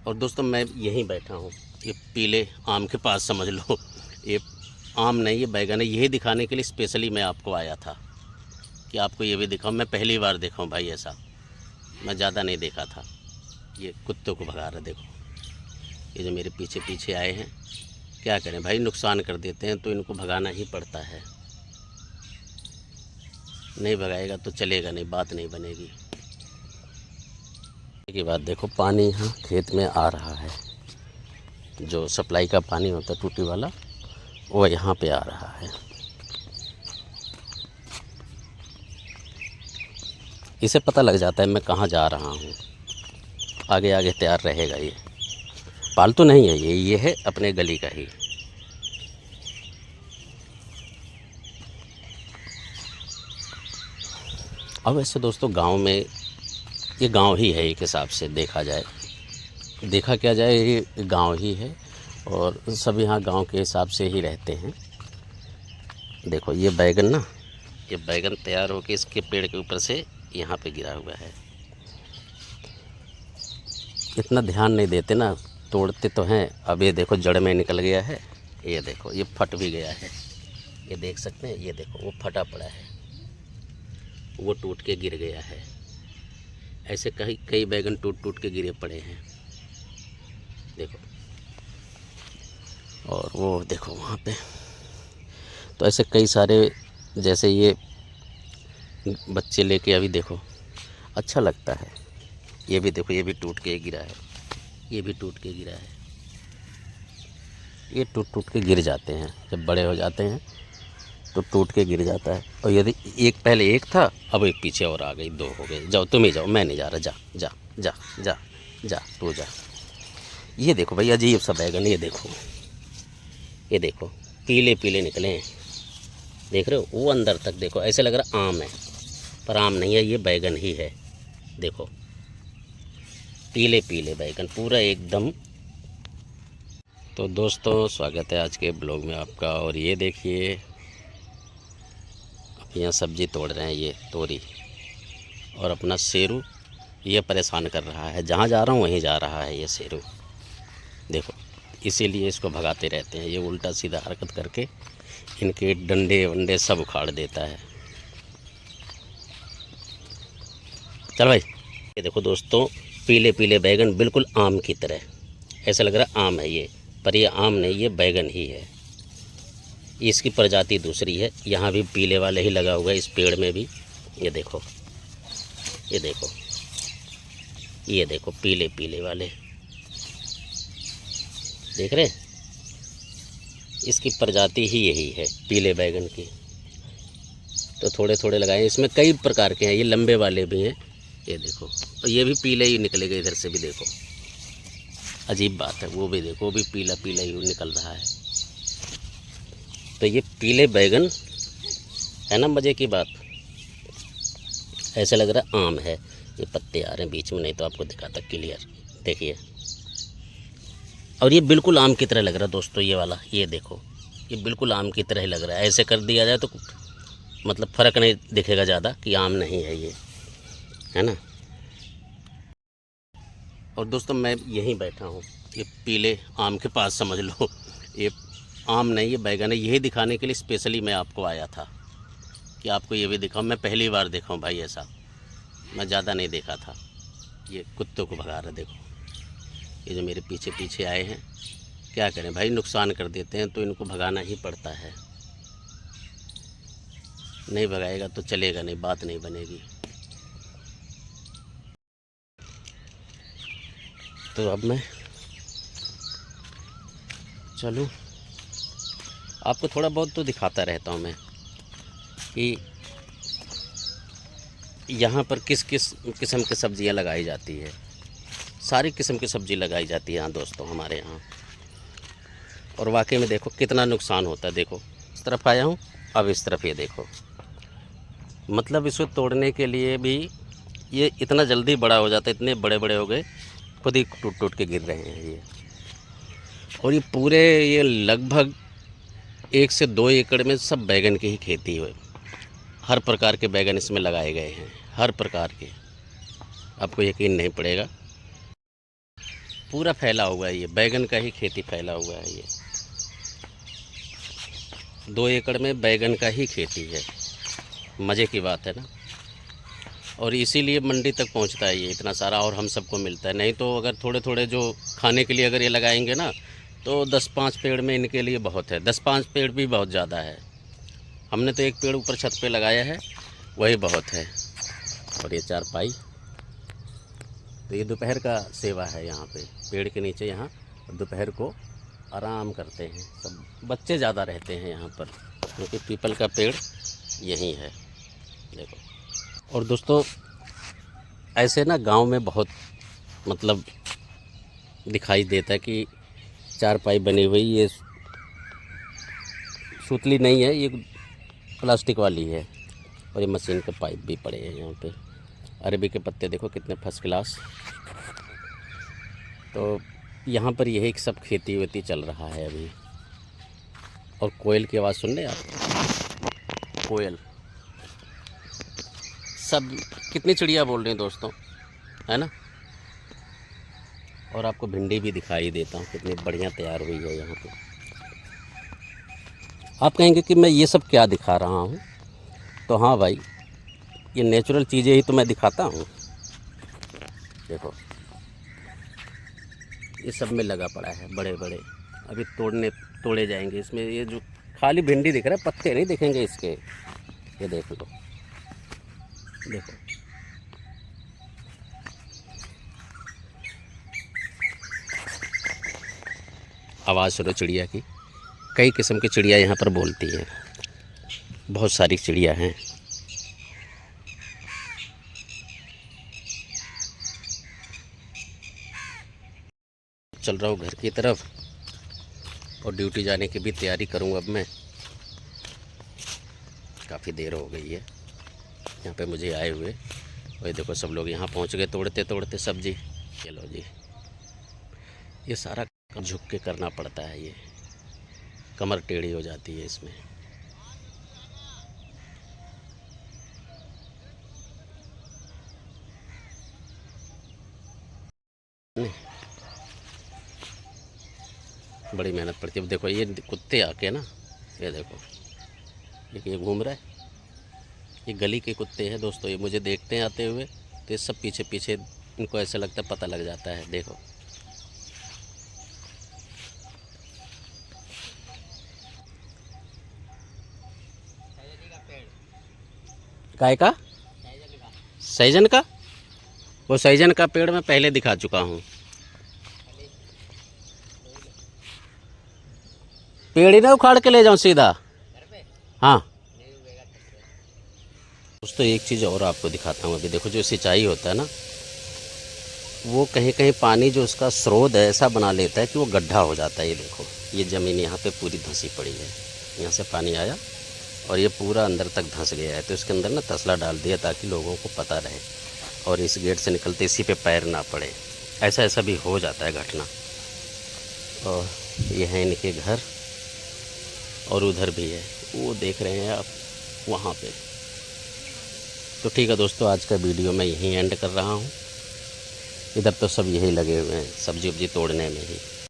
और दोस्तों मैं यहीं बैठा हूँ, ये पीले आम के पास समझ लो। ये आम नहीं, ये बैगन है। यही दिखाने के लिए स्पेशली मैं आपको आया था कि आपको ये भी दिखाऊं। मैं पहली बार देखा हूँ भाई ऐसा, मैं ज़्यादा नहीं देखा था। ये कुत्तों को भगा रहा, देखो ये जो मेरे पीछे पीछे आए हैं। क्या करें भाई, नुकसान कर देते हैं तो इनको भगाना ही पड़ता है। नहीं भगाएगा तो चलेगा नहीं, बात नहीं बनेगी। की बात देखो, पानी यहाँ खेत में आ रहा है, जो सप्लाई का पानी होता है टूटी वाला, वो यहाँ पे आ रहा है। इसे पता लग जाता है मैं कहाँ जा रहा हूँ, आगे आगे तैयार रहेगा। ये पालतू नहीं है, ये है अपने गली का ही। अब वैसे दोस्तों गांव में, ये गांव ही है एक हिसाब से देखा जाए, देखा क्या जाए ये गांव ही है और सब यहाँ गांव के हिसाब से ही रहते हैं। देखो ये बैगन ना, ये बैगन तैयार होके इसके पेड़ के ऊपर से यहाँ पे गिरा हुआ है। इतना ध्यान नहीं देते ना, तोड़ते तो हैं। अब ये देखो जड़ में निकल गया है, ये देखो ये फट भी गया है, ये देख सकते हैं। ये देखो वो फटा पड़ा है, वो टूट के गिर गया है। ऐसे कई कई बैगन टूट टूट के गिरे पड़े हैं, देखो। और वो देखो वहाँ पे, तो ऐसे कई सारे, जैसे ये बच्चे लेके अभी देखो अच्छा लगता है। ये भी देखो, ये भी टूट के गिरा है, ये भी टूट के गिरा है। ये टूट टूट के गिर जाते हैं, जब बड़े हो जाते हैं तो टूट के गिर जाता है। और यदि एक पहले एक था, अब एक पीछे और आ गई, दो हो गए। जाओ तुम ही जाओ, मैं नहीं जा रहा, जा जा जा जा जा तू जा। ये देखो भाई अजीब सा बैगन, ये देखो, ये देखो पीले पीले निकले हैं, देख रहे हो? वो अंदर तक देखो, ऐसे लग रहा आम है, पर आम नहीं है, ये बैगन ही है। देखो पीले पीले बैगन पूरा एकदम। तो दोस्तों स्वागत है आज के ब्लॉग में आपका। और ये देखिए यहाँ सब्ज़ी तोड़ रहे हैं, ये तोरी और अपना शेरू, ये परेशान कर रहा है। जहाँ जा रहा हूँ वहीं जा रहा है ये शेरू, देखो। इसीलिए इसको भगाते रहते हैं, ये उल्टा सीधा हरकत करके इनके डंडे वंडे सब उखाड़ देता है। चल भाई, ये देखो दोस्तों पीले पीले बैगन बिल्कुल आम की तरह, ऐसा लग रहा आम है ये, पर ये आम नहीं, ये बैगन ही है। इसकी प्रजाति दूसरी है। यहाँ भी पीले वाले ही लगा हुआ है, इस पेड़ में भी। ये देखो, ये देखो, ये देखो पीले पीले वाले, देख रहे? इसकी प्रजाति ही यही है पीले बैगन की। तो थोड़े थोड़े लगाए, इसमें कई प्रकार के हैं, ये लंबे वाले भी हैं, ये देखो। और ये भी पीले ही निकलेगा, इधर से भी देखो, अजीब बात है। वो भी देखो, वो भी पीला पीला ही निकल रहा है। तो ये पीले बैगन है ना, मज़े की बात। ऐसा लग रहा आम है। ये पत्ते आ रहे हैं बीच में, नहीं तो आपको दिखाता क्लियर, देखिए। और ये बिल्कुल आम की तरह लग रहा है दोस्तों, ये वाला, ये देखो, ये बिल्कुल आम की तरह ही लग रहा है। ऐसे कर दिया जाए तो मतलब फ़र्क नहीं दिखेगा ज़्यादा कि आम नहीं है ये, है ना। और दोस्तों मैं यहीं बैठा हूँ, ये पीले आम के पास समझ लो। ये आम नहीं, ये बैगन है। यही दिखाने के लिए स्पेशली मैं आपको आया था कि आपको ये भी दिखाऊं। मैं पहली बार देखा हूँ भाई ऐसा, मैं ज़्यादा नहीं देखा था। ये कुत्तों को भगा रहा, देखो ये जो मेरे पीछे पीछे आए हैं। क्या करें भाई, नुकसान कर देते हैं तो इनको भगाना ही पड़ता है। नहीं भगाएगा तो चलेगा नहीं, बात नहीं बनेगी। तो अब मैं चलूँ, आपको थोड़ा बहुत तो दिखाता रहता हूँ मैं कि यहाँ पर किस किस किस्म की सब्ज़ियाँ लगाई जाती है। सारी किस्म की सब्ज़ी लगाई जाती है यहाँ दोस्तों हमारे यहाँ। और वाकई में देखो कितना नुकसान होता है। देखो इस तरफ आया हूँ, अब इस तरफ ये देखो, मतलब इसको तोड़ने के लिए भी ये इतना जल्दी बड़ा हो जाता है, इतने बड़े बड़े हो गए, खुद ही टूट टूट के गिर रहे हैं ये। और ये पूरे, ये लगभग 1 से 2 एकड़ में सब बैगन की ही खेती हुई। हर प्रकार के बैगन इसमें लगाए गए हैं, हर प्रकार के, आपको यकीन नहीं पड़ेगा। पूरा फैला हुआ है, ये बैगन का ही खेती फैला हुआ है। ये 2 एकड़ में बैगन का ही खेती है। मज़े की बात है ना। और इसीलिए मंडी तक पहुंचता है ये इतना सारा, और हम सबको मिलता है। नहीं तो अगर थोड़े थोड़े जो खाने के लिए अगर ये लगाएंगे ना, तो 10-5 पेड़ में इनके लिए बहुत है। 10-5 पेड़ भी बहुत ज़्यादा है। हमने तो एक पेड़ ऊपर छत पे लगाया है, वही बहुत है। और ये चारपाई, तो ये दोपहर का सेवा है यहाँ पे, पेड़ के नीचे यहाँ दोपहर को आराम करते हैं सब। बच्चे ज़्यादा रहते हैं यहाँ पर, क्योंकि पीपल का पेड़ यहीं है, देखो। और दोस्तों ऐसे ना गांव में बहुत मतलब दिखाई देता है कि चारपाई बनी हुई, ये सूतली नहीं है, ये प्लास्टिक वाली है। और ये मशीन के पाइप भी पड़े हैं यहाँ पे। अरबी के पत्ते देखो कितने फर्स्ट क्लास। तो यहाँ पर यही सब खेती वेती चल रहा है अभी। और कोयल की आवाज़ सुन रहे आप? कोयल, सब कितनी चिड़िया बोल रही हैं दोस्तों, है ना। और आपको भिंडी भी दिखाई देता हूँ, कितनी बढ़िया तैयार हुई है यहाँ पे। आप कहेंगे कि मैं ये सब क्या दिखा रहा हूँ, तो हाँ भाई, ये नेचुरल चीज़ें ही तो मैं दिखाता हूँ। देखो ये सब में लगा पड़ा है, बड़े बड़े अभी तोड़े जाएंगे। इसमें ये जो खाली भिंडी दिख रहा है, पत्ते नहीं दिखेंगे इसके। ये देख लो, देखो आवाज़ सुनो चिड़िया की। कई किस्म की चिड़िया यहाँ पर बोलती हैं, बहुत सारी चिड़िया हैं। चल रहा हूँ घर की तरफ, और ड्यूटी जाने की भी तैयारी करूँ अब मैं। काफ़ी देर हो गई है यहाँ पे मुझे आए हुए। और ये देखो सब लोग यहाँ पहुँच गए तोड़ते तोड़ते सब्जी। चलो जी, ये सारा झुक के करना पड़ता है, ये कमर टेढ़ी हो जाती है इसमें। बड़ी मेहनत पड़ती है। अब देखो ये कुत्ते आके ना, ये देखो ये घूम रहा है, ये गली के कुत्ते हैं दोस्तों। ये मुझे देखते हैं आते हुए, तो ये सब पीछे पीछे, इनको ऐसा लगता है पता लग जाता है। देखो काय का, सहजन का, वो सहजन का पेड़ मैं पहले दिखा चुका हूँ। पेड़ ही ना उखाड़ के ले जाऊँ सीधा। हाँ दोस्तों, एक चीज़ और आपको दिखाता हूँ। अभी देखो जो सिंचाई होता है ना, वो कहीं कहीं पानी जो उसका स्रोत है ऐसा बना लेता है कि वो गड्ढा हो जाता है। ये देखो ये ज़मीन यहाँ पे पूरी धंसी पड़ी है, यहाँ से पानी आया और ये पूरा अंदर तक धंस गया है। तो इसके अंदर ना तसला डाल दिया ताकि लोगों को पता रहे, और इस गेट से निकलते इसी पे पैर ना पड़े। ऐसा भी हो जाता है घटना। और ये है इनके घर, और उधर भी है, वो देख रहे हैं आप वहाँ पे। तो ठीक है दोस्तों, आज का वीडियो मैं यहीं एंड कर रहा हूँ। इधर तो सब यही लगे हुए हैं सब्जी वब्जी तोड़ने में ही।